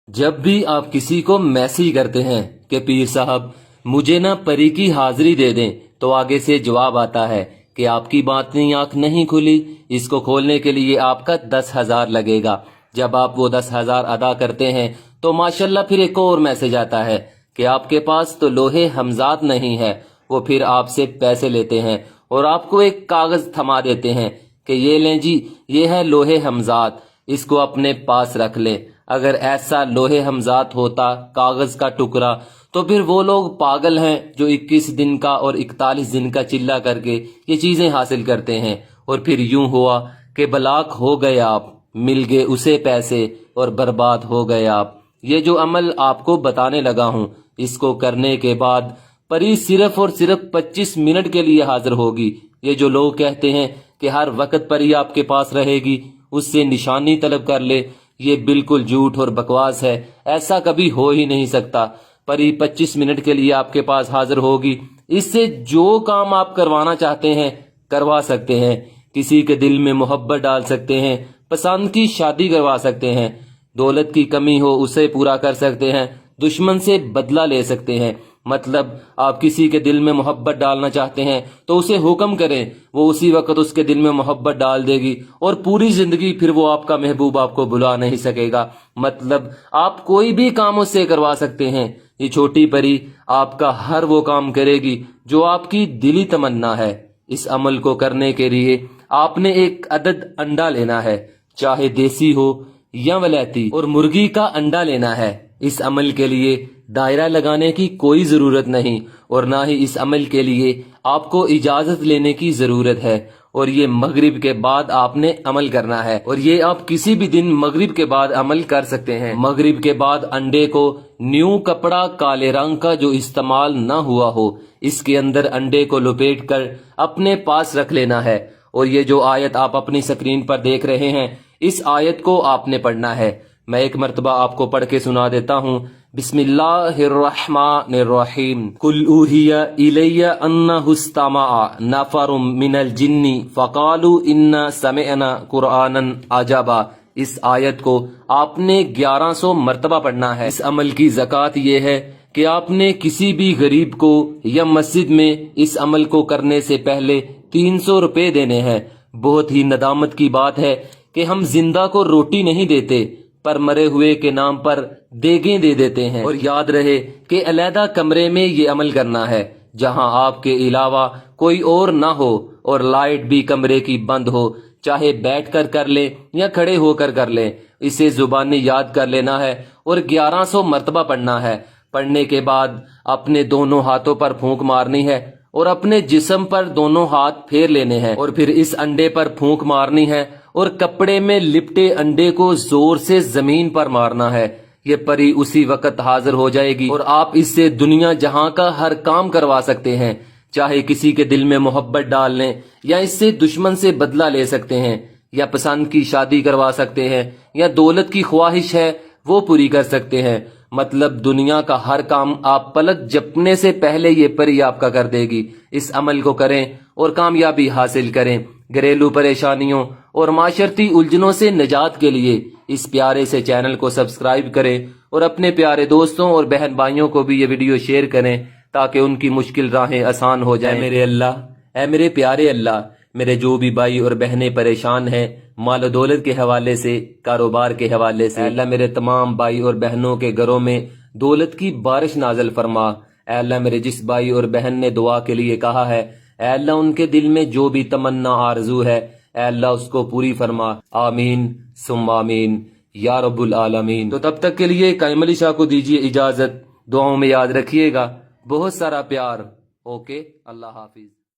جب بھی آپ کسی کو میسج کرتے ہیں کہ پیر صاحب مجھے نہ پری کی حاضری دے دیں، تو آگے سے جواب آتا ہے کہ آپ کی باطنی آنکھ نہیں کھلی، اس کو کھولنے کے لیے آپ کا 10,000 لگے گا۔ جب آپ وہ 10,000 ادا کرتے ہیں تو ماشاءاللہ پھر ایک اور میسج آتا ہے کہ آپ کے پاس تو لوہے حمزات نہیں ہے۔ وہ پھر آپ سے پیسے لیتے ہیں اور آپ کو ایک کاغذ تھما دیتے ہیں کہ یہ لیں جی، یہ ہے لوہے حمزات، اس کو اپنے پاس رکھ لیں۔ اگر ایسا لوہے حمزات ہوتا کاغذ کا ٹکڑا تو پھر وہ لوگ پاگل ہیں جو 21 دن کا اور 41 دن کا چلہ کر کے یہ چیزیں حاصل کرتے ہیں، اور پھر یوں ہوا کہ بلاک ہو گئے آپ، مل گئے اسے پیسے اور برباد ہو گئے آپ۔ یہ جو عمل آپ کو بتانے لگا ہوں، اس کو کرنے کے بعد پری صرف اور صرف 25 منٹ کے لیے حاضر ہوگی۔ یہ جو لوگ کہتے ہیں کہ ہر وقت پری آپ کے پاس رہے گی، اس سے نشانی طلب کر لے، یہ بالکل جھوٹ اور بکواس ہے، ایسا کبھی ہو ہی نہیں سکتا۔ پری 25 منٹ کے لیے آپ کے پاس حاضر ہوگی، اس سے جو کام آپ کروانا چاہتے ہیں کروا سکتے ہیں۔ کسی کے دل میں محبت ڈال سکتے ہیں، پسند کی شادی کروا سکتے ہیں، دولت کی کمی ہو اسے پورا کر سکتے ہیں، دشمن سے بدلہ لے سکتے ہیں۔ مطلب آپ کسی کے دل میں محبت ڈالنا چاہتے ہیں تو اسے حکم کریں، وہ اسی وقت اس کے دل میں محبت ڈال دے گی، اور پوری زندگی پھر وہ آپ کا محبوب آپ کو بلا نہیں سکے گا۔ مطلب آپ کوئی بھی کام اس سے کروا سکتے ہیں۔ یہ چھوٹی پری آپ کا ہر وہ کام کرے گی جو آپ کی دلی تمنا ہے۔ اس عمل کو کرنے کے لیے آپ نے ایک عدد انڈا لینا ہے، چاہے دیسی ہو یا ولیتی، اور مرغی کا انڈا لینا ہے۔ اس عمل کے لیے دائرہ لگانے کی کوئی ضرورت نہیں، اور نہ ہی اس عمل کے لیے آپ کو اجازت لینے کی ضرورت ہے، اور یہ مغرب کے بعد آپ نے عمل کرنا ہے، اور یہ آپ کسی بھی دن مغرب کے بعد عمل کر سکتے ہیں۔ مغرب کے بعد انڈے کو نیو کپڑا کالے رنگ کا جو استعمال نہ ہوا ہو، اس کے اندر انڈے کو لپیٹ کر اپنے پاس رکھ لینا ہے، اور یہ جو آیت آپ اپنی سکرین پر دیکھ رہے ہیں، اس آیت کو آپ نے پڑھنا ہے۔ میں ایک مرتبہ آپ کو پڑھ کے سنا دیتا ہوں۔ بسم اللہ الرحمن الرحیم، قل اوحی الی انہ استمع نفر من الجن فقالوا انا سمعنا قرآنا عجبا۔ اس آیت کو آپ نے 1100 مرتبہ پڑھنا ہے۔ اس عمل کی زکوٰۃ یہ ہے کہ آپ نے کسی بھی غریب کو یا مسجد میں اس عمل کو کرنے سے پہلے 300 روپے دینے ہیں۔ بہت ہی ندامت کی بات ہے کہ ہم زندہ کو روٹی نہیں دیتے، پر مرے ہوئے کے نام پر دیگیں دے دیتے ہیں۔ اور یاد رہے کہ علیحدہ کمرے میں یہ عمل کرنا ہے جہاں آپ کے علاوہ کوئی اور نہ ہو، اور لائٹ بھی کمرے کی بند ہو، چاہے بیٹھ کر لیں یا کھڑے ہو کر لیں۔ اسے زبانی یاد کر لینا ہے اور 1100 مرتبہ پڑھنا ہے۔ پڑھنے کے بعد اپنے دونوں ہاتھوں پر پھونک مارنی ہے اور اپنے جسم پر دونوں ہاتھ پھیر لینے ہیں، اور پھر اس انڈے پر پھونک مارنی ہے اور کپڑے میں لپٹے انڈے کو زور سے زمین پر مارنا ہے۔ یہ پری اسی وقت حاضر ہو جائے گی اور آپ اس سے دنیا جہاں کا ہر کام کروا سکتے ہیں، چاہے کسی کے دل میں محبت ڈال لیں، یا اس سے دشمن سے بدلہ لے سکتے ہیں، یا پسند کی شادی کروا سکتے ہیں، یا دولت کی خواہش ہے وہ پوری کر سکتے ہیں۔ مطلب دنیا کا ہر کام آپ پلک جھپکنے سے پہلے یہ پری آپ کا کر دے گی۔ اس عمل کو کریں اور کامیابی حاصل کریں۔ گھریلو پریشانیوں اور معاشرتی الجھنوں سے نجات کے لیے اس پیارے سے چینل کو سبسکرائب کریں، اور اپنے پیارے دوستوں اور بہن بھائیوں کو بھی یہ ویڈیو شیئر کریں تاکہ ان کی مشکل راہیں آسان ہو جائیں۔ اے میرے اللہ، اے میرے پیارے اللہ، میرے جو بھی بھائی اور بہنیں پریشان ہیں مال و دولت کے حوالے سے، کاروبار کے حوالے سے، اے اللہ میرے تمام بھائی اور بہنوں کے گھروں میں دولت کی بارش نازل فرما۔ اے اللہ میرے جس بھائی اور بہن نے دعا کے لیے کہا ہے، اے اللہ ان کے دل میں جو بھی تمنا آرزو ہے، اے اللہ اس کو پوری فرما۔ آمین ثم آمین یا رب العالمین۔ تو تب تک کے لیے قائم علی شاہ کو دیجیے اجازت، دعاؤں میں یاد رکھیے گا، بہت سارا پیار۔ اوکے، اللہ حافظ۔